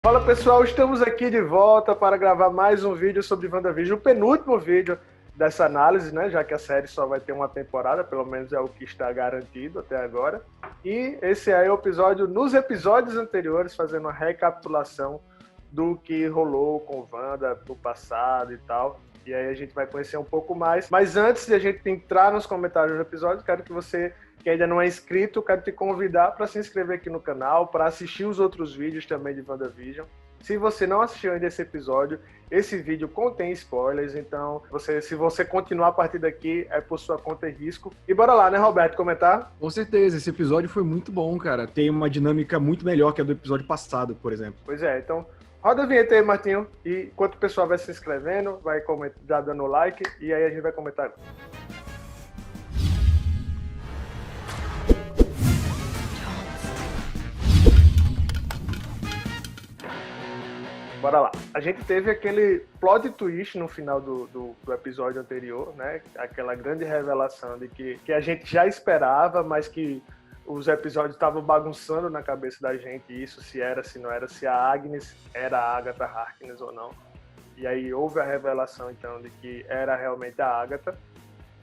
Fala pessoal, estamos aqui de volta para gravar mais um vídeo sobre WandaVision, o penúltimo vídeo dessa análise, né? Já que a série só vai ter uma temporada, pelo menos é o que está garantido até agora. E esse aí é o episódio, nos episódios anteriores, fazendo uma recapitulação do que rolou com Wanda no passado e tal. E aí a gente vai conhecer um pouco mais. Mas antes de a gente entrar nos comentários do episódio, quero que você, que ainda não é inscrito, quero te convidar para se inscrever aqui no canal, para assistir os outros vídeos também de WandaVision. Se você não assistiu ainda esse episódio, esse vídeo contém spoilers, então se você continuar a partir daqui, é por sua conta e risco. E bora lá, né, Roberto, comentar? Com certeza, esse episódio foi muito bom, cara. Tem uma dinâmica muito melhor que a do episódio passado, por exemplo. Pois é, então roda a vinheta aí, Martinho, e enquanto o pessoal vai se inscrevendo, vai já dando like, e aí a gente vai comentar. Bora lá. A gente teve aquele plot twist no final do episódio anterior, né? Aquela grande revelação de que a gente já esperava, mas que os episódios estavam bagunçando na cabeça da gente isso, se era, se não era, se a Agnes era a Agatha Harkness ou não. E aí houve a revelação, então, de que era realmente a Agatha.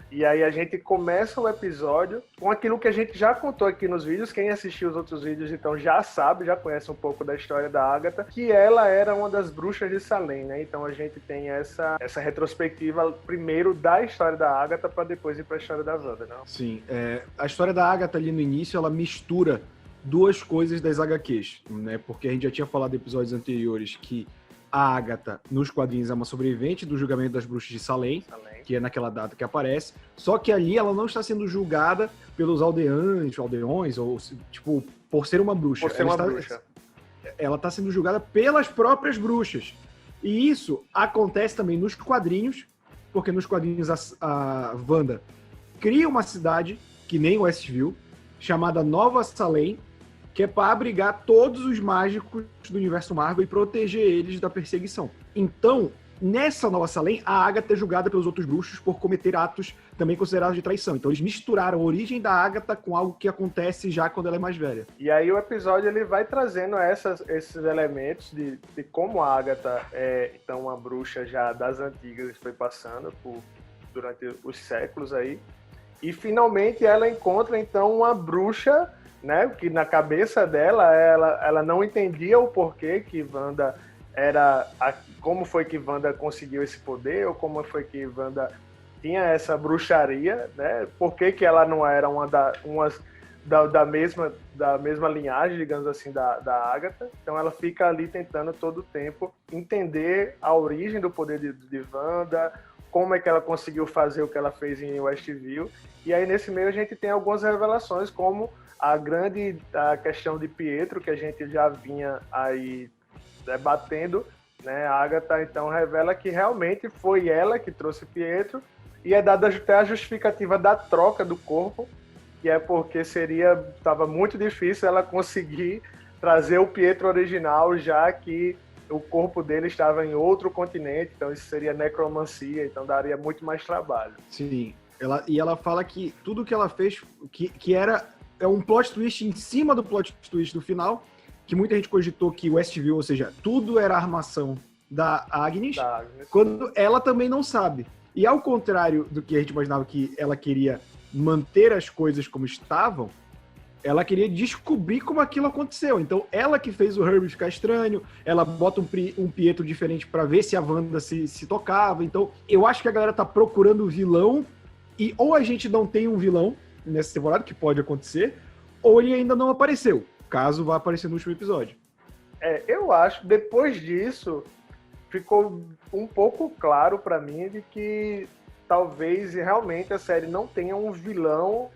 E aí a gente começa o episódio com aquilo que a gente já contou aqui nos vídeos. Quem assistiu os outros vídeos, então, já sabe, já conhece um pouco da história da Agatha, que ela era uma das bruxas de Salem, né? Então a gente tem essa retrospectiva primeiro da história da Agatha para depois ir para a história da Wanda, não? Sim, a história da Agatha ali no início, ela mistura duas coisas das HQs, né? Porque a gente já tinha falado em episódios anteriores que a Agatha, nos quadrinhos, é uma sobrevivente do julgamento das bruxas de Salem, que é naquela data que aparece, só que ali ela não está sendo julgada pelos aldeões, ou tipo, por ser uma bruxa. Por ser uma bruxa. Ela está sendo julgada pelas próprias bruxas. E isso acontece também nos quadrinhos, porque nos quadrinhos a Wanda cria uma cidade, que nem Westview, chamada Nova Salem, que é para abrigar todos os mágicos do universo Marvel e proteger eles da perseguição. Então, nessa Nova Salem, a Agatha é julgada pelos outros bruxos por cometer atos também considerados de traição. Então eles misturaram a origem da Agatha com algo que acontece já quando ela é mais velha. E aí o episódio ele vai trazendo esses elementos de como a Agatha é então uma bruxa já das antigas, foi passando durante os séculos aí. E finalmente ela encontra então uma bruxa, né, que na cabeça dela ela não entendia o porquê que Wanda como foi que Wanda conseguiu esse poder, ou como foi que Wanda tinha essa bruxaria, né? Por que ela não era da mesma linhagem, digamos assim, da Agatha. Então ela fica ali tentando todo o tempo entender a origem do poder de Wanda, como é que ela conseguiu fazer o que ela fez em Westview. E aí nesse meio a gente tem algumas revelações, como a questão de Pietro, que a gente já vinha aí debatendo, né? A Agatha então revela que realmente foi ela que trouxe Pietro, e é dada até a justificativa da troca do corpo, que é porque estava muito difícil ela conseguir trazer o Pietro original, já que o corpo dele estava em outro continente, então isso seria necromancia, então daria muito mais trabalho. Sim, ela fala que tudo que ela fez, que é um plot twist em cima do plot twist do final, que muita gente cogitou que Westview, ou seja, tudo era armação da Agnes, quando ela também não sabe. E ao contrário do que a gente imaginava, que ela queria manter as coisas como estavam, ela queria descobrir como aquilo aconteceu. Então, ela que fez o Herbie ficar estranho, ela bota um Pietro diferente para ver se a Wanda se tocava. Então, eu acho que a galera tá procurando o vilão, e ou a gente não tem um vilão nessa temporada, que pode acontecer, ou ele ainda não apareceu, caso vá aparecer no último episódio. Eu acho, depois disso, ficou um pouco claro para mim de que talvez realmente a série não tenha um vilão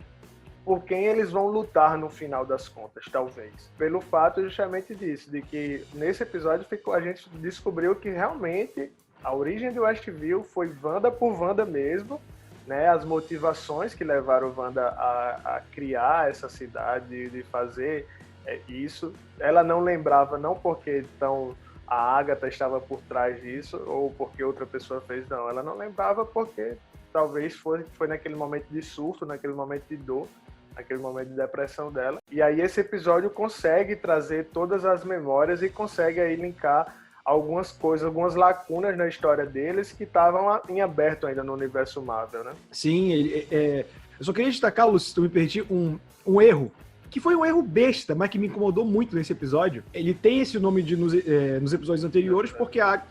por quem eles vão lutar no final das contas, talvez. Pelo fato justamente disso, de que nesse episódio a gente descobriu que realmente a origem do Westview foi Wanda por Wanda mesmo, né? As motivações que levaram Wanda a criar essa cidade, de fazer isso. Ela não lembrava, não porque então a Agatha estava por trás disso, ou porque outra pessoa fez, não. Ela não lembrava porque talvez foi naquele momento de surto, naquele momento de dor, aquele momento de depressão dela. E aí esse episódio consegue trazer todas as memórias e consegue aí linkar algumas coisas, algumas lacunas na história deles que estavam em aberto ainda no universo Marvel, né? Sim, eu só queria destacar, Lúcio, se tu me permitir, um erro, que foi um erro besta, mas que me incomodou muito nesse episódio. Ele tem esse nome nos episódios anteriores porque a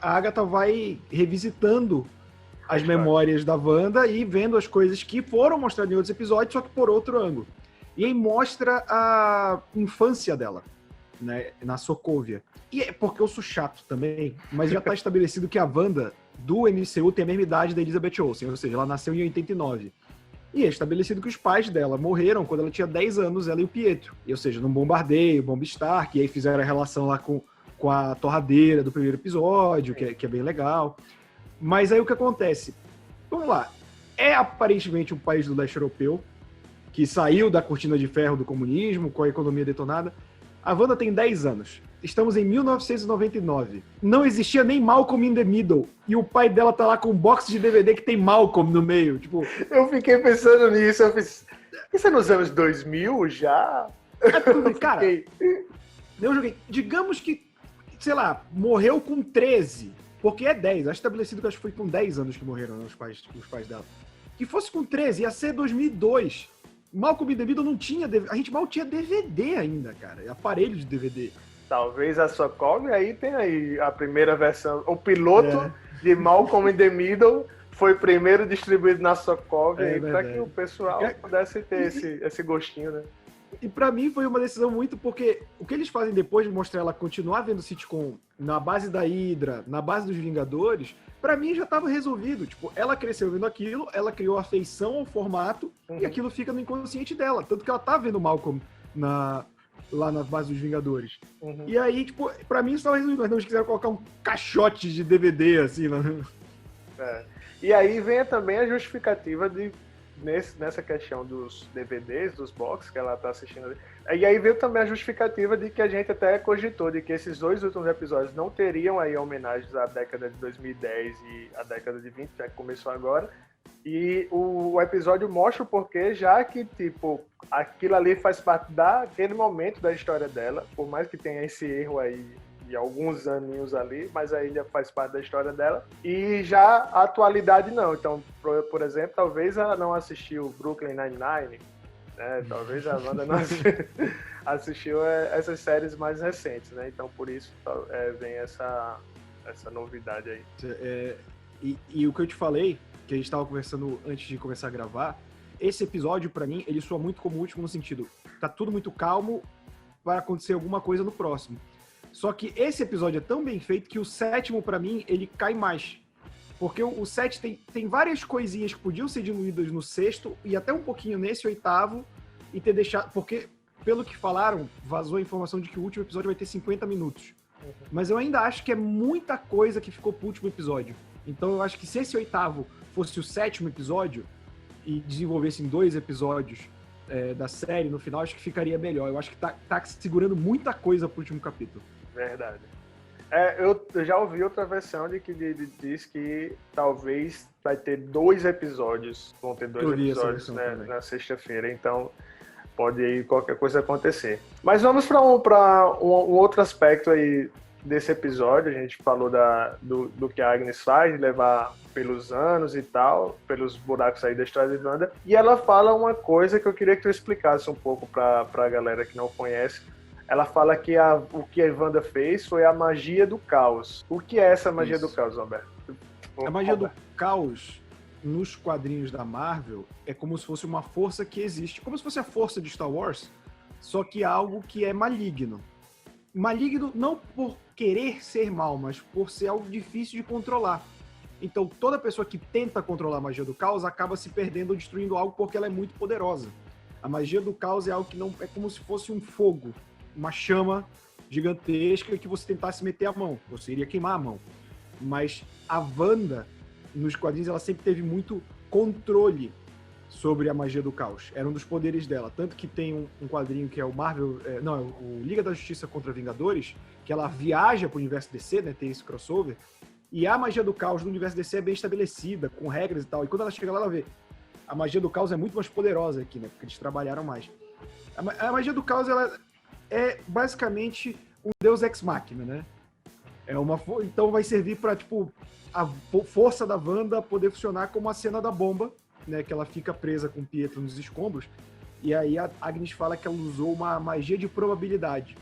Agatha vai revisitando as memórias da Wanda e vendo as coisas que foram mostradas em outros episódios, só que por outro ângulo. E aí mostra a infância dela, né, na Sokovia. E é porque eu sou chato também, mas já está estabelecido que a Wanda do MCU tem a mesma idade da Elizabeth Olsen, ou seja, ela nasceu em 89. E é estabelecido que os pais dela morreram quando ela tinha 10 anos, ela e o Pietro. E, ou seja, num bombardeio, Bomba Stark, e aí fizeram a relação lá com a torradeira do primeiro episódio, que é bem legal. Mas aí o que acontece? Vamos lá. É aparentemente um país do leste europeu, que saiu da cortina de ferro do comunismo, com a economia detonada. A Wanda tem 10 anos. Estamos em 1999. Não existia nem Malcolm in the Middle. E o pai dela tá lá com um box de DVD que tem Malcolm no meio. Tipo, eu fiquei pensando nisso. Eu fiz, isso é nos anos 2000 já? Cara, eu joguei. Digamos que, sei lá, morreu com 13. Porque é 10. Acho estabelecido que acho que foi com 10 anos que morreram, né, os pais dela. Que fosse com 13, ia ser 2002. Malcolm in the Middle não tinha... A gente mal tinha DVD ainda, cara. Aparelho de DVD. Talvez a Sokovia aí tenha aí a primeira versão. O piloto de Malcolm in the Middle foi primeiro distribuído na Sokovia para que o pessoal pudesse ter esse gostinho, né? E pra mim foi uma decisão muito porque o que eles fazem depois de mostrar ela continuar vendo sitcom na base da Hydra, na base dos Vingadores, pra mim já tava resolvido. Tipo, ela cresceu vendo aquilo, ela criou afeição ao formato e aquilo fica no inconsciente dela. Tanto que ela tá vendo Malcolm lá na base dos Vingadores. E aí, tipo, pra mim isso tava resolvido, mas não, eles quiseram colocar um caixote de DVD, assim, lá. E aí vem também a justificativa nessa questão dos DVDs, dos box que ela tá assistindo ali. E aí veio também a justificativa de que a gente até cogitou de que esses 2 últimos episódios não teriam aí homenagens à década de 2010 e à década de 20, já que começou agora. E o episódio mostra o porquê, já que, tipo, aquilo ali faz parte daquele momento da história dela, por mais que tenha esse erro aí de alguns aninhos ali, mas ainda faz parte da história dela. E já a atualidade não. Então, por exemplo, talvez ela não assistiu Brooklyn Nine-Nine, né? Talvez a Wanda não assistiu essas séries mais recentes, né? Então, por isso vem essa novidade aí. E o que eu te falei, que a gente estava conversando antes de começar a gravar, esse episódio, pra mim, ele soa muito como o último no sentido, tá tudo muito calmo para acontecer alguma coisa no próximo. Só que esse episódio é tão bem feito que o 7º, pra mim, ele cai mais. Porque o 7 tem várias coisinhas que podiam ser diluídas no 6º e até um pouquinho nesse 8º e ter deixado... Porque, pelo que falaram, vazou a informação de que o último episódio vai ter 50 minutos. Mas eu ainda acho que é muita coisa que ficou pro último episódio. Então eu acho que se esse 8º fosse o 7º episódio e desenvolvesse em 2 episódios da série, no final acho que ficaria melhor. Eu acho que tá segurando muita coisa pro último capítulo. Verdade. Eu já ouvi outra versão de que diz que talvez vai ter 2 episódios. Vão ter 2 episódios, né, na sexta-feira. Então pode aí qualquer coisa acontecer. Mas vamos para um outro aspecto aí desse episódio. A gente falou do que a Agnes faz, de levar pelos anos e tal, pelos buracos aí da história de Wanda. E ela fala uma coisa que eu queria que tu explicasse um pouco para a galera que não conhece. Ela fala que o que a Wanda fez foi a magia do caos. O que é essa magia do caos, Roberto? A magia do caos, nos quadrinhos da Marvel, é como se fosse uma força que existe. Como se fosse a força de Star Wars, só que algo que é maligno. Maligno não por querer ser mal, mas por ser algo difícil de controlar. Então, toda pessoa que tenta controlar a magia do caos acaba se perdendo ou destruindo algo porque ela é muito poderosa. A magia do caos é algo que não é como se fosse um fogo, uma chama gigantesca que você tentasse meter a mão. Você iria queimar a mão. Mas a Wanda, nos quadrinhos, ela sempre teve muito controle sobre a magia do caos. Era um dos poderes dela. Tanto que tem um quadrinho que é o o Liga da Justiça contra Vingadores, que ela viaja pro universo DC, né? Tem esse crossover. E a magia do caos do universo DC é bem estabelecida, com regras e tal. E quando ela chega lá, ela vê: a magia do caos é muito mais poderosa aqui, né? Porque eles trabalharam mais. A magia do caos, ela é basicamente um deus ex machina, né? Então vai servir para tipo, a força da Wanda poder funcionar como a cena da bomba, né? Que ela fica presa com o Pietro nos escombros. E aí a Agnes fala que ela usou uma magia de probabilidade.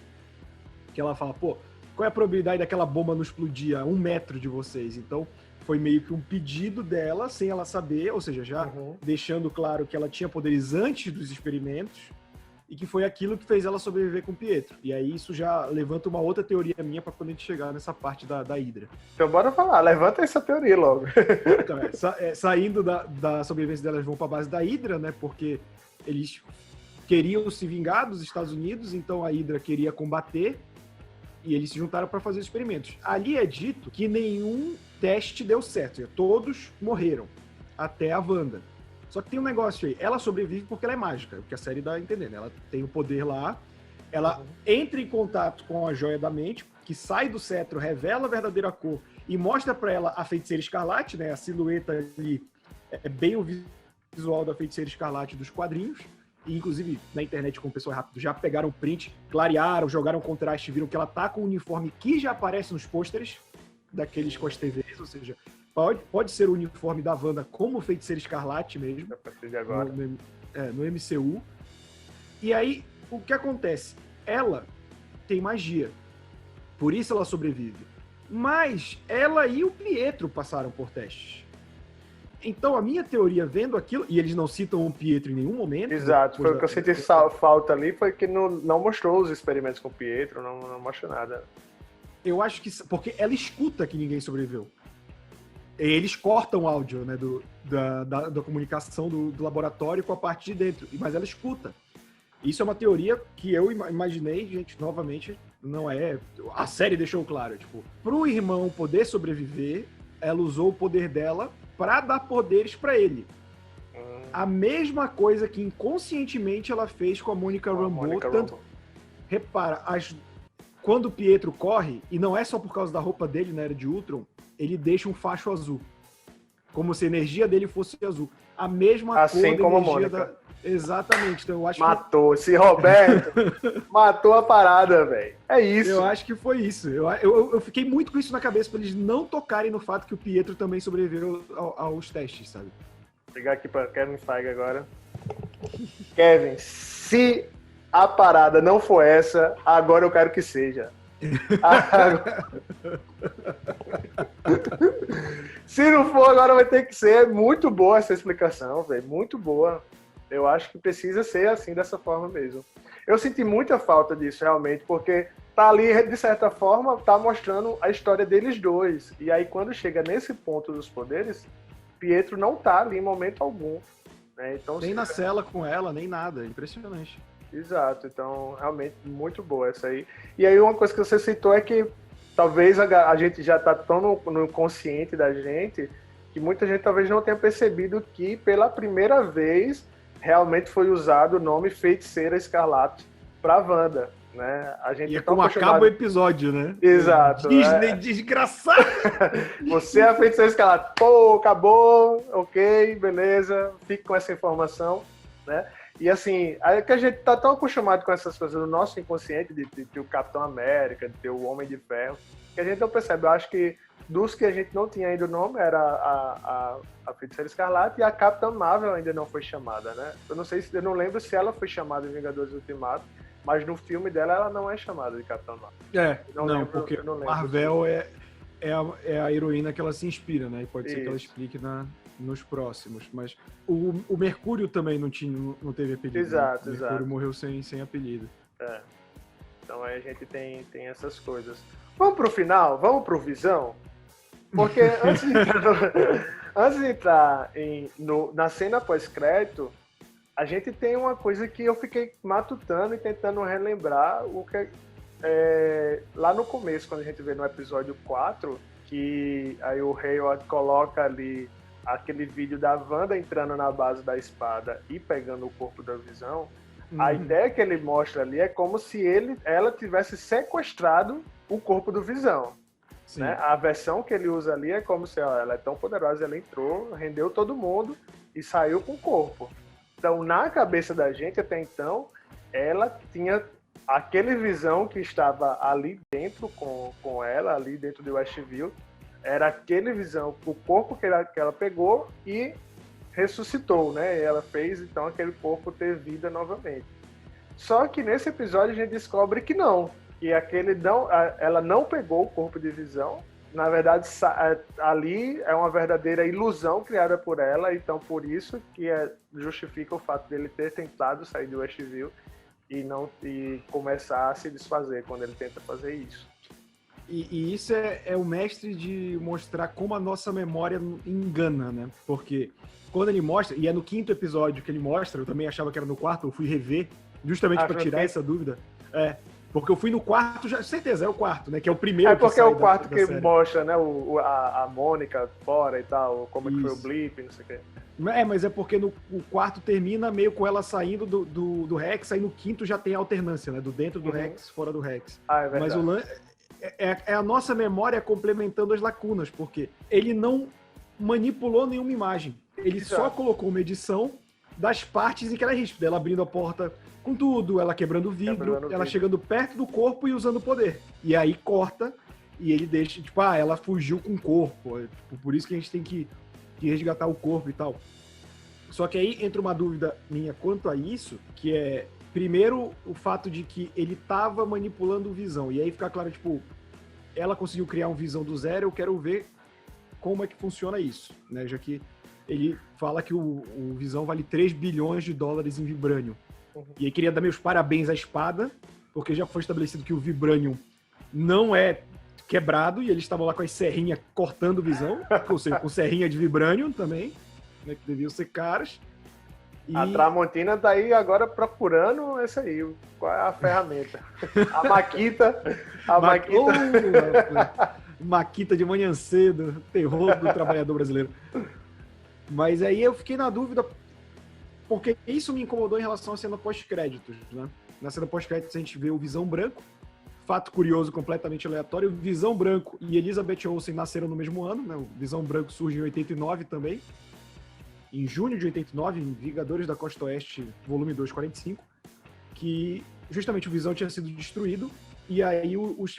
Que ela fala, pô, qual é a probabilidade daquela bomba não explodir a 1 metro de vocês? Então, foi meio que um pedido dela, sem ela saber, ou seja, já deixando claro que ela tinha poderes antes dos experimentos, e que foi aquilo que fez ela sobreviver com o Pietro. E aí isso já levanta uma outra teoria minha para quando a gente chegar nessa parte da Hydra. Então bora falar, levanta essa teoria logo. Então, saindo da sobrevivência delas, vão para a base da Hydra, né? Porque eles queriam se vingar dos Estados Unidos, então a Hydra queria combater, e eles se juntaram para fazer os experimentos. Ali é dito que nenhum teste deu certo, todos morreram, até a Wanda. Só que tem um negócio aí, ela sobrevive porque ela é mágica, o que a série dá a entender, né? Ela tem o poder lá, ela entra em contato com a joia da mente, que sai do cetro, revela a verdadeira cor e mostra para ela a Feiticeira Escarlate, né? A silhueta ali é bem o visual da Feiticeira Escarlate dos quadrinhos. E, inclusive, na internet, com pessoas rápido, já pegaram print, clarearam, jogaram contraste, viram que ela tá com o uniforme que já aparece nos pôsteres daqueles com as TVs, ou seja, pode ser o uniforme da Wanda como Feiticeira Escarlate mesmo, a partir de agora. No MCU. E aí, o que acontece? Ela tem magia, por isso ela sobrevive. Mas ela e o Pietro passaram por testes. Então, a minha teoria, vendo aquilo, e eles não citam o Pietro em nenhum momento... Exato, foi o que eu senti falta ali, foi que não mostrou os experimentos com o Pietro, não mostrou nada. Eu acho que... Porque ela escuta que ninguém sobreviveu. Eles cortam o áudio, né, da comunicação do laboratório com a parte de dentro, mas ela escuta. Isso é uma teoria que eu imaginei, gente, novamente, não é... A série deixou claro, tipo, pro irmão poder sobreviver, ela usou o poder dela para dar poderes para ele. A mesma coisa que inconscientemente ela fez com a Monica Rambeau. Repara, quando o Pietro corre, e não é só por causa da roupa dele na Era de Ultron, ele deixa um facho azul. Como se a energia dele fosse azul. A mesma assim cor como da energia a Mônica. Exatamente. Então eu acho matou. Esse Roberto matou a parada, velho. É isso. Eu acho que foi isso. Eu fiquei muito com isso na cabeça pra eles não tocarem no fato que o Pietro também sobreviveu aos testes, sabe? Vou ligar aqui pra Kevin Feige agora. Kevin, se a parada não for essa, agora eu quero que seja. Se não for, agora vai ter que ser. Muito boa essa explicação, velho. Muito boa. Eu acho que precisa ser assim, dessa forma mesmo. Eu senti muita falta disso, realmente, porque tá ali, de certa forma, tá mostrando a história deles dois. E aí, quando chega nesse ponto dos poderes, Pietro não tá ali em momento algum. Né? Então, nem na cela com ela, nem nada. É impressionante. Exato. Então, realmente, muito boa essa aí. E aí, uma coisa que você citou é que talvez a gente já tá tão no consciente da gente que muita gente talvez não tenha percebido que, pela primeira vez, realmente foi usado o nome Feiticeira Escarlate para Wanda, né? A gente e é como acaba o episódio, né? Exato. Disney, desgraçado! Você é a Feiticeira Escarlate. Pô, acabou, ok, beleza, fique com essa informação, né? E assim, é que a gente tá tão acostumado com essas coisas no nosso inconsciente, de ter o Capitão América, de ter o Homem de Ferro, que a gente não percebe. Eu acho que dos que a gente não tinha ainda o nome era a Feiticeira Escarlate, e a Capitã Marvel ainda não foi chamada, né? Eu não lembro se ela foi chamada em Vingadores Ultimato, mas no filme dela ela não é chamada de Capitã Marvel. Porque Marvel é a heroína que ela se inspira, né? E pode ser que ela explique nos próximos, mas o Mercúrio também não teve apelido. Exato, né? O Mercúrio morreu sem apelido. É. Então aí a gente tem essas coisas. Vamos pro final? Vamos pro Visão? Porque antes de entrar na cena pós-crédito, a gente tem uma coisa que eu fiquei matutando e tentando relembrar o que lá no começo, quando a gente vê no episódio 4, que aí o Hayward coloca ali aquele vídeo da Wanda entrando na base da espada e pegando o corpo da Visão. A ideia que ele mostra ali é como se ela tivesse sequestrado o corpo do Visão. Né? A versão que ele usa ali é como se ela é tão poderosa, ela entrou, rendeu todo mundo e saiu com o corpo. Então, na cabeça da gente, até então, ela tinha aquele Visão que estava ali dentro com ela, ali dentro de Westview, era aquele Visão, o corpo que ela pegou e ressuscitou, né? E ela fez, então, aquele corpo ter vida novamente. Só que nesse episódio a gente descobre que não, que ela não pegou o corpo de Visão. Na verdade, ali é uma verdadeira ilusão criada por ela, então por isso que justifica o fato dele ter tentado sair de Westview e começar a se desfazer quando ele tenta fazer isso. E isso é o mestre de mostrar como a nossa memória engana, né? Porque quando ele mostra, e é no 5º episódio que ele mostra, eu também achava que era no 4º, eu fui rever, justamente para tirar essa dúvida. Porque eu fui no 4º, já, certeza, é o 4º, né? Que é o primeiro. É porque é o 4º que mostra, né? A Mônica fora e tal, como é que foi o blip, não sei o quê. Mas é porque o 4º termina meio com ela saindo do Rex, aí no 5º já tem a alternância, né? Do dentro do Rex, fora do Rex. É verdade. Mas o lance é a nossa memória complementando as lacunas, porque ele não manipulou nenhuma imagem. Ele só colocou uma edição das partes em que ela é ríspida. Ela abrindo a porta com tudo, ela quebrando o vidro, ela chegando perto do corpo e usando o poder. E aí corta e ele deixa, tipo, ela fugiu com o corpo. Tipo, por isso que a gente tem que resgatar o corpo e tal. Só que aí entra uma dúvida minha quanto a isso, que é, primeiro, o fato de que ele tava manipulando o Visão. E aí fica claro, tipo, ela conseguiu criar um Visão do zero, eu quero ver como é que funciona isso, né? Já que ele fala que o Visão vale 3 bilhões de dólares em Vibranium. E aí queria dar meus parabéns à espada, porque já foi estabelecido que o Vibranium não é quebrado, e eles estavam lá com as serrinhas cortando o Visão, ou seja, com serrinha de Vibranium também, né, que deviam ser caras. E... A Tramontina tá aí agora procurando esse aí, qual é a ferramenta. A Maquita. Maquita de manhã cedo, terror do trabalhador brasileiro. Mas aí eu fiquei na dúvida, porque isso me incomodou em relação à cena pós-créditos, né? Na cena pós-créditos a gente vê o Visão Branco, fato curioso, completamente aleatório, o Visão Branco e Elizabeth Olsen nasceram no mesmo ano, né? O Visão Branco surge em 89 também, em junho de 89, em Vingadores da Costa Oeste, volume 245, que justamente o Visão tinha sido destruído, e aí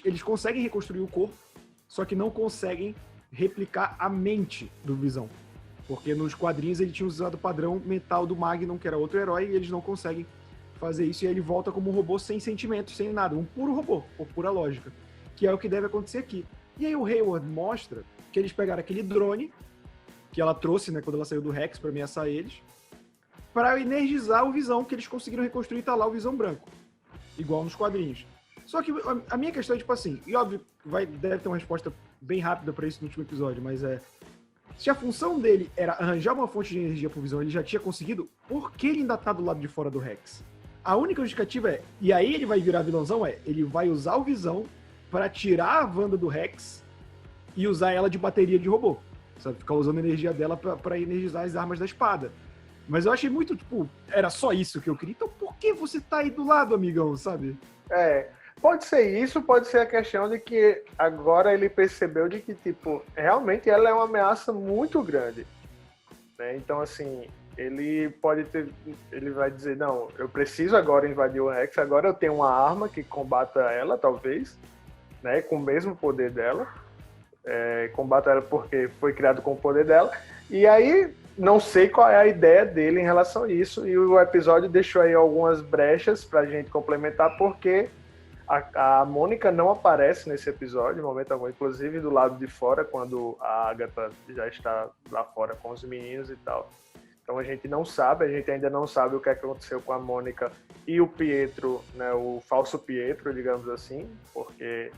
eles conseguem reconstruir o corpo, só que não conseguem replicar a mente do Visão. Porque nos quadrinhos ele tinha usado o padrão mental do Magnum, que era outro herói, e eles não conseguem fazer isso, e aí ele volta como um robô sem sentimentos, sem nada, um puro robô, por pura lógica, que é o que deve acontecer aqui. E aí o Hayward mostra que eles pegaram aquele drone, que ela trouxe, né, quando ela saiu do Rex para ameaçar eles, para energizar o Visão, que eles conseguiram reconstruir, tá lá o Visão Branco, igual nos quadrinhos. Só que a minha questão é tipo assim, e óbvio, deve ter uma resposta bem rápida para isso no último episódio, mas se a função dele era arranjar uma fonte de energia pro Visão, ele já tinha conseguido, por que ele ainda tá do lado de fora do Rex? A única justificativa e aí ele vai virar vilãozão, ele vai usar o Visão para tirar a Wanda do Rex e usar ela de bateria de robô, sabe? Ficar usando a energia dela para energizar as armas da espada. Mas eu achei muito, tipo, era só isso que eu queria, então por que você tá aí do lado, amigão, sabe? Pode ser isso, pode ser a questão de que agora ele percebeu de que, tipo, realmente ela é uma ameaça muito grande, né? Então, assim, ele vai dizer, não, eu preciso agora invadir o Rex, agora eu tenho uma arma que combata ela, talvez, né, com o mesmo poder dela, combata ela porque foi criado com o poder dela, e aí não sei qual é a ideia dele em relação a isso, e o episódio deixou aí algumas brechas pra gente complementar, porque a Mônica não aparece nesse episódio, no momento algum, inclusive do lado de fora, quando a Agatha já está lá fora com os meninos e tal. Então a gente ainda não sabe o que aconteceu com a Mônica e o Pietro, né, o falso Pietro, digamos assim, porque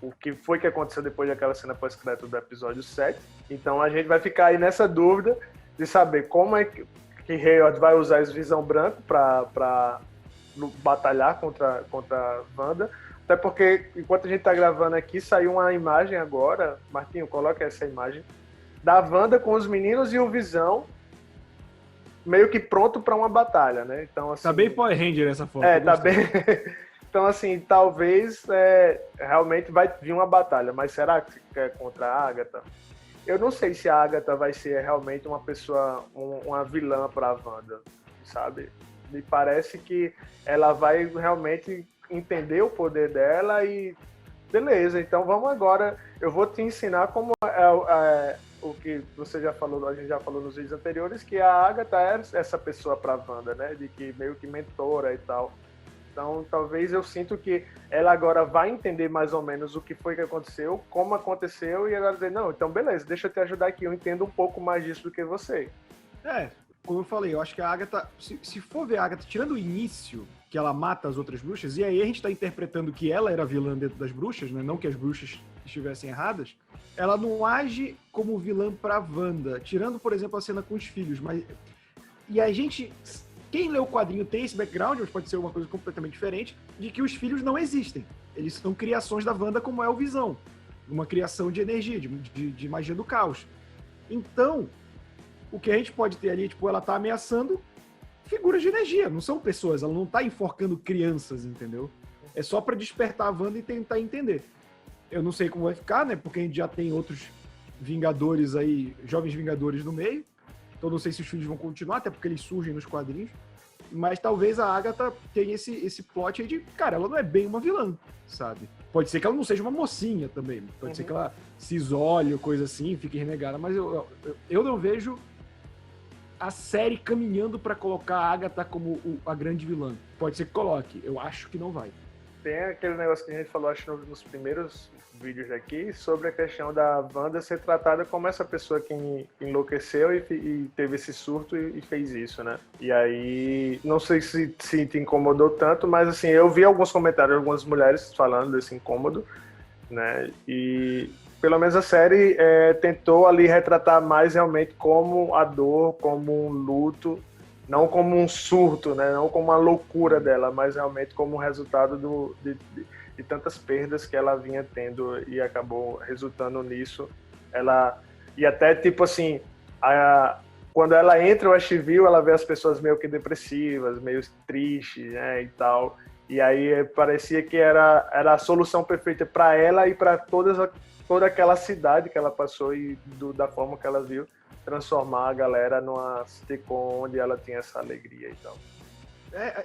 o que foi que aconteceu depois daquela cena pós-crédito do episódio 7. Então a gente vai ficar aí nessa dúvida de saber como é que Hayward vai usar esse Visão Branco para batalhar contra a Wanda. Até porque, enquanto a gente tá gravando aqui, saiu uma imagem agora, Martinho, coloca essa imagem, da Wanda com os meninos e o Visão meio que pronto para uma batalha, né? Então, assim, tá bem Power Ranger essa foto. Tá bem... Então, assim, talvez realmente vai vir uma batalha, mas será que é contra a Agatha? eu não sei se a Agatha vai ser realmente uma pessoa, uma vilã para a Wanda, sabe? Me parece que ela vai realmente entender o poder dela e beleza, então vamos agora, eu vou te ensinar como o que você já falou, a gente já falou nos vídeos anteriores, que a Agatha é essa pessoa para a Wanda, né? De que meio que mentora e tal. Então, talvez eu sinto que ela agora vai entender mais ou menos o que foi que aconteceu, como aconteceu, e ela dizer, não, então beleza, deixa eu te ajudar aqui, eu entendo um pouco mais disso do que você. Como eu falei, eu acho que a Agatha, se for ver a Agatha, tirando o início, que ela mata as outras bruxas, e aí a gente tá interpretando que ela era vilã dentro das bruxas, né? Não que as bruxas estivessem erradas, ela não age como vilã pra Wanda, tirando, por exemplo, a cena com os filhos, mas... E a gente... Quem lê o quadrinho tem esse background, mas pode ser uma coisa completamente diferente, de que os filhos não existem. Eles são criações da Wanda, como é o Visão. Uma criação de energia, de magia do caos. Então, o que a gente pode ter ali, tipo, ela tá ameaçando figuras de energia, não são pessoas, ela não tá enforcando crianças, entendeu? É só pra despertar a Wanda e tentar entender. Eu não sei como vai ficar, né, porque a gente já tem outros Vingadores aí, jovens Vingadores no meio, então não sei se os filhos vão continuar, até porque eles surgem nos quadrinhos, mas talvez a Agatha tenha esse plot aí de, cara, ela não é bem uma vilã, sabe? Pode ser que ela não seja uma mocinha também, pode ser que ela se isole ou coisa assim, fique renegada, mas eu não vejo a série caminhando pra colocar a Agatha como a grande vilã. Pode ser que coloque, eu acho que não vai. Tem aquele negócio que a gente falou, acho, nos primeiros vídeos aqui, sobre a questão da Wanda ser tratada como essa pessoa que enlouqueceu e teve esse surto e fez isso, né? E aí, não sei se te incomodou tanto, mas assim, eu vi alguns comentários de algumas mulheres falando desse incômodo, né? E pelo menos a série tentou ali retratar mais realmente como a dor, como um luto, não como um surto, né? Não como uma loucura dela, mas realmente como um resultado de tantas perdas que ela vinha tendo e acabou resultando nisso. E até tipo assim, quando ela entra no Westview, ela vê as pessoas meio que depressivas, meio tristes, né, e tal. E aí parecia que era a solução perfeita para ela e para toda aquela cidade que ela passou e da forma que ela viu, transformar a galera numa sitcom onde ela tinha essa alegria e tal.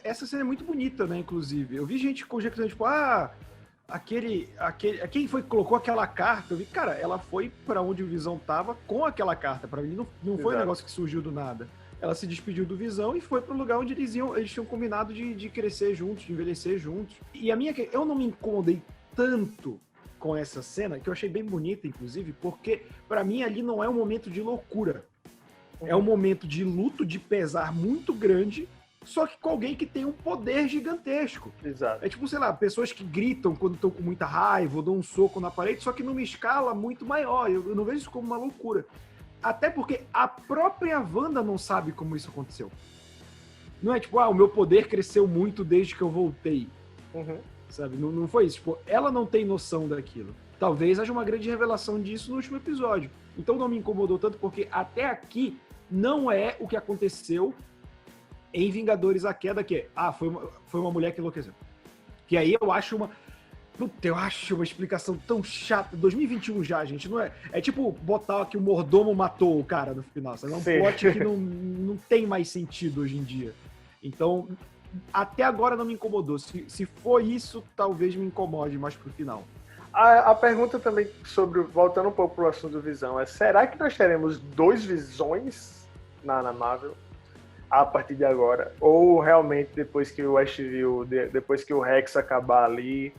Essa cena é muito bonita, né, inclusive. Eu vi gente conjecturando, tipo, quem foi que colocou aquela carta? Eu vi, cara, ela foi pra onde o Visão tava com aquela carta. Pra mim não foi um negócio que surgiu do nada. Ela se despediu do Visão e foi pro lugar onde eles tinham combinado de crescer juntos, de envelhecer juntos. E eu não me incomodei tanto com essa cena, que eu achei bem bonita, inclusive, porque pra mim ali não é um momento de loucura. É um momento de luto, de pesar muito grande, só que com alguém que tem um poder gigantesco. Exato. É tipo, sei lá, pessoas que gritam quando estão com muita raiva, ou dão um soco na parede, só que numa escala muito maior. Eu não vejo isso como uma loucura. Até porque a própria Wanda não sabe como isso aconteceu. Não é tipo, o meu poder cresceu muito desde que eu voltei. Sabe? Não foi isso. Tipo, ela não tem noção daquilo. Talvez haja uma grande revelação disso no último episódio. Então não me incomodou tanto, porque até aqui não é o que aconteceu em Vingadores A Queda, que foi uma mulher que enlouqueceu. Que aí eu acho uma explicação tão chata. 2021 já, gente, não é? É tipo botar que o mordomo matou o cara no final. Sabe? É um plot que não tem mais sentido hoje em dia. Então, até agora não me incomodou. Se for isso, talvez me incomode mais pro final. A pergunta também voltando um pouco pro assunto do Visão, será que nós teremos 2 Visões na Marvel a partir de agora? Ou realmente depois que o Westview, depois que o Rex acabar ali,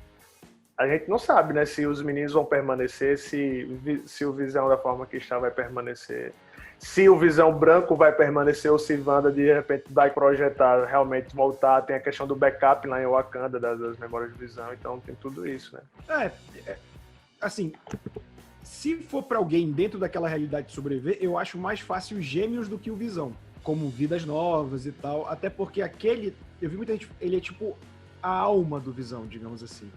a gente não sabe, né, se os meninos vão permanecer, se o Visão da forma que está vai permanecer, se o Visão branco vai permanecer ou se Wanda de repente vai projetar, realmente voltar. Tem a questão do backup lá em Wakanda, das memórias de Visão, então tem tudo isso, né? Assim, se for pra alguém dentro daquela realidade sobreviver, eu acho mais fácil Gêmeos do que o Visão, como Vidas Novas e tal, até porque eu vi muita gente, ele é tipo a alma do Visão, digamos assim,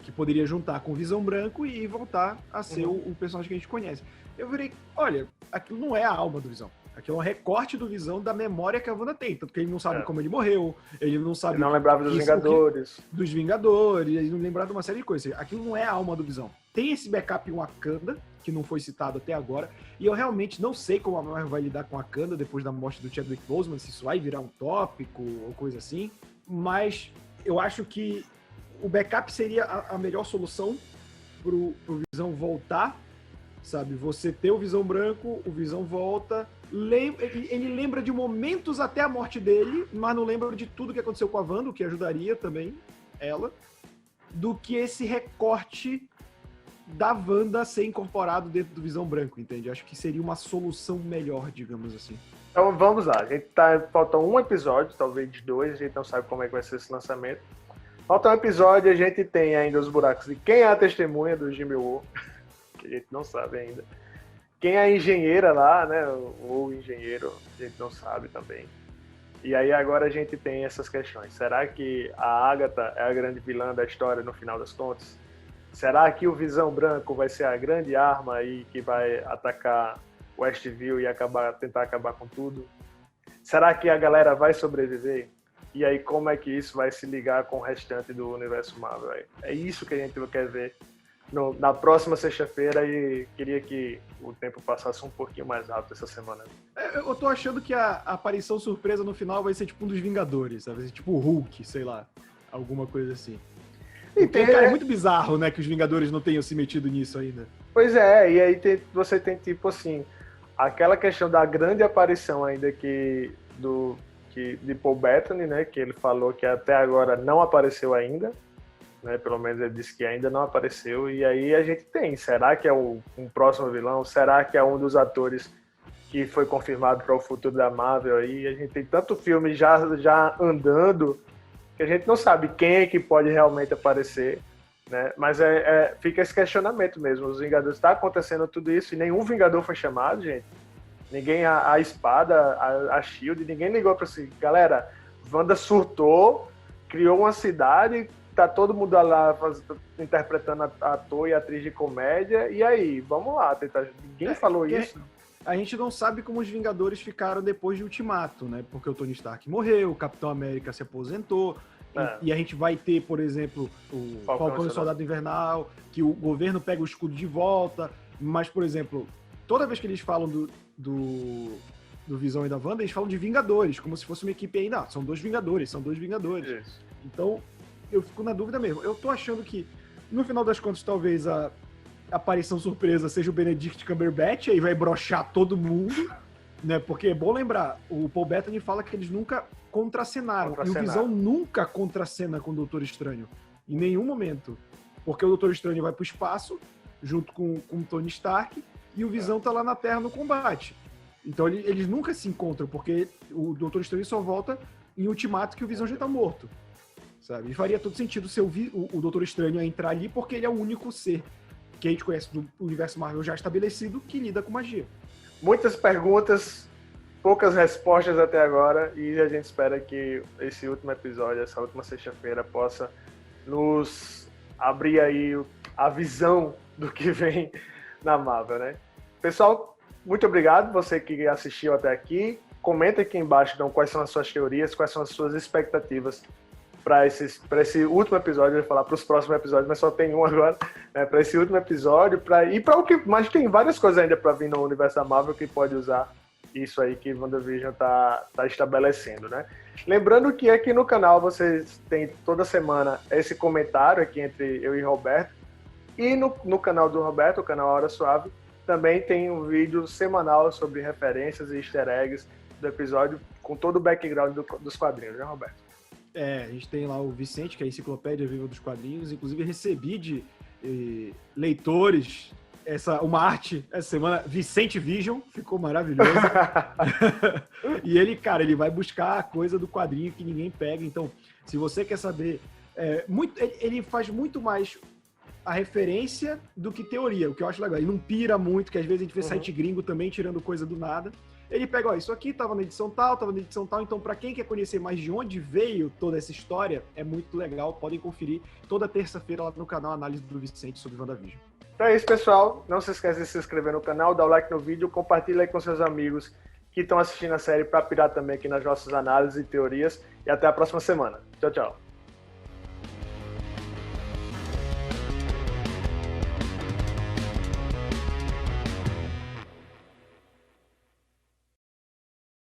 que poderia juntar com o Visão branco e voltar a ser o personagem que a gente conhece. Eu virei, olha, aquilo não é a alma do Visão. Aquilo é um recorte do Visão da memória que a Wanda tem. Tanto que ele não sabe É. como ele morreu, ele não sabe... Ele não lembrava dos Vingadores. Dos Vingadores, ele não lembrava de uma série de coisas. Aquilo não é a alma do Visão. Tem esse backup em Wakanda, que não foi citado até agora, e eu realmente não sei como a Marvel vai lidar com Wakanda depois da morte do Chadwick Boseman, se isso vai virar um tópico ou coisa assim, mas eu acho que o backup seria a melhor solução pro Visão voltar, sabe? Você ter o Visão branco, o Visão volta, ele lembra de momentos até a morte dele, mas não lembra de tudo que aconteceu com a Wanda, o que ajudaria também ela, do que esse recorte da Wanda ser incorporado dentro do Visão branco, entende? Acho que seria uma solução melhor, digamos assim. Então vamos lá, falta um episódio, talvez 2, a gente não sabe como é que vai ser esse lançamento. Falta um episódio, a gente tem ainda os buracos de quem é a testemunha do Jimmy Woo, que a gente não sabe ainda. Quem é a engenheira lá, né? Ou engenheiro, a gente não sabe também. E aí agora a gente tem essas questões. Será que a Agatha é a grande vilã da história no final das contas? Será que o Visão Branco vai ser a grande arma aí que vai atacar Westview e tentar acabar com tudo? Será que a galera vai sobreviver? E aí como é que isso vai se ligar com o restante do universo Marvel? É isso que a gente quer ver na próxima sexta-feira, e queria que o tempo passasse um pouquinho mais rápido essa semana. Eu tô achando que a aparição surpresa no final vai ser tipo um dos Vingadores, sabe? Vai ser tipo o Hulk, sei lá, alguma coisa assim. Porque, cara, é muito bizarro, né, que os Vingadores não tenham se metido nisso ainda. Pois é, e aí você tem tipo assim, aquela questão da grande aparição ainda de Paul Bettany, né, que ele falou que até agora não apareceu ainda, né, pelo menos ele disse que ainda não apareceu, e aí a gente tem, será que é um próximo vilão? Será que é um dos atores que foi confirmado para o futuro da Marvel? Aí a gente tem tanto filme já andando que a gente não sabe quem é que pode realmente aparecer, né? Mas fica esse questionamento mesmo. Os Vingadores, está acontecendo tudo isso e nenhum Vingador foi chamado, gente. Ninguém, a Espada, a Shield, ninguém ligou para assim, galera, Wanda surtou, criou uma cidade, tá todo mundo lá interpretando ator e atriz de comédia, e aí, vamos lá, tentar. Ninguém falou isso. A gente não sabe como os Vingadores ficaram depois de Ultimato, né? Porque o Tony Stark morreu, o Capitão América se aposentou, e a gente vai ter, por exemplo, o Falcão e o Soldado Invernal, que o governo pega o escudo de volta, mas, por exemplo, toda vez que eles falam do Visão e da Wanda, eles falam de Vingadores, como se fosse uma equipe ainda. São dois Vingadores. Isso. Então, eu fico na dúvida mesmo. Eu tô achando que, no final das contas, talvez a aparição surpresa seja o Benedict Cumberbatch, aí vai broxar todo mundo, né? Porque é bom lembrar, o Paul Bettany fala que eles nunca contracenaram. E o Visão nunca contracena com o Doutor Estranho. Em nenhum momento. Porque o Doutor Estranho vai pro espaço, junto com o Tony Stark, e o Visão tá lá na Terra no combate. Então eles nunca se encontram, porque o Doutor Estranho só volta em Ultimato que o Visão já tá morto. Sabe? E faria todo sentido ser o Doutor Estranho a entrar ali, porque ele é o único ser que a gente conhece do universo Marvel já estabelecido que lida com magia. Muitas perguntas, poucas respostas até agora, e a gente espera que esse último episódio, essa última sexta-feira, possa nos abrir aí a visão do que vem na Marvel, né? Pessoal, muito obrigado, você que assistiu até aqui. Comenta aqui embaixo então, quais são as suas teorias, quais são as suas expectativas para esse último episódio. Eu ia falar para os próximos episódios, mas só tem um agora, né? Para esse último episódio, e para o que, mas tem várias coisas ainda para vir no universo da Marvel que pode usar isso aí que WandaVision tá estabelecendo, né? Lembrando que aqui no canal vocês têm toda semana esse comentário aqui entre eu e Roberto, e no canal do Roberto, o canal Hora Suave, também tem um vídeo semanal sobre referências e easter eggs do episódio, com todo o background dos quadrinhos, né, Roberto? A gente tem lá o Vicente, que é a enciclopédia viva dos quadrinhos. Inclusive, recebi de leitores uma arte essa semana, Vicente Vision, ficou maravilhoso. E ele, cara, ele vai buscar a coisa do quadrinho que ninguém pega. Então, se você quer saber, ele faz muito mais a referência do que teoria, o que eu acho legal. Ele não pira muito, que às vezes a gente vê site gringo também tirando coisa do nada. Ele pega, ó, isso aqui tava na edição tal, então pra quem quer conhecer mais de onde veio toda essa história, é muito legal, podem conferir toda terça-feira lá no canal Análise do Vicente sobre WandaVision. Então é isso, pessoal, não se esqueça de se inscrever no canal, dar o like no vídeo, compartilha aí com seus amigos que estão assistindo a série para pirar também aqui nas nossas análises e teorias. E até a próxima semana. Tchau, tchau.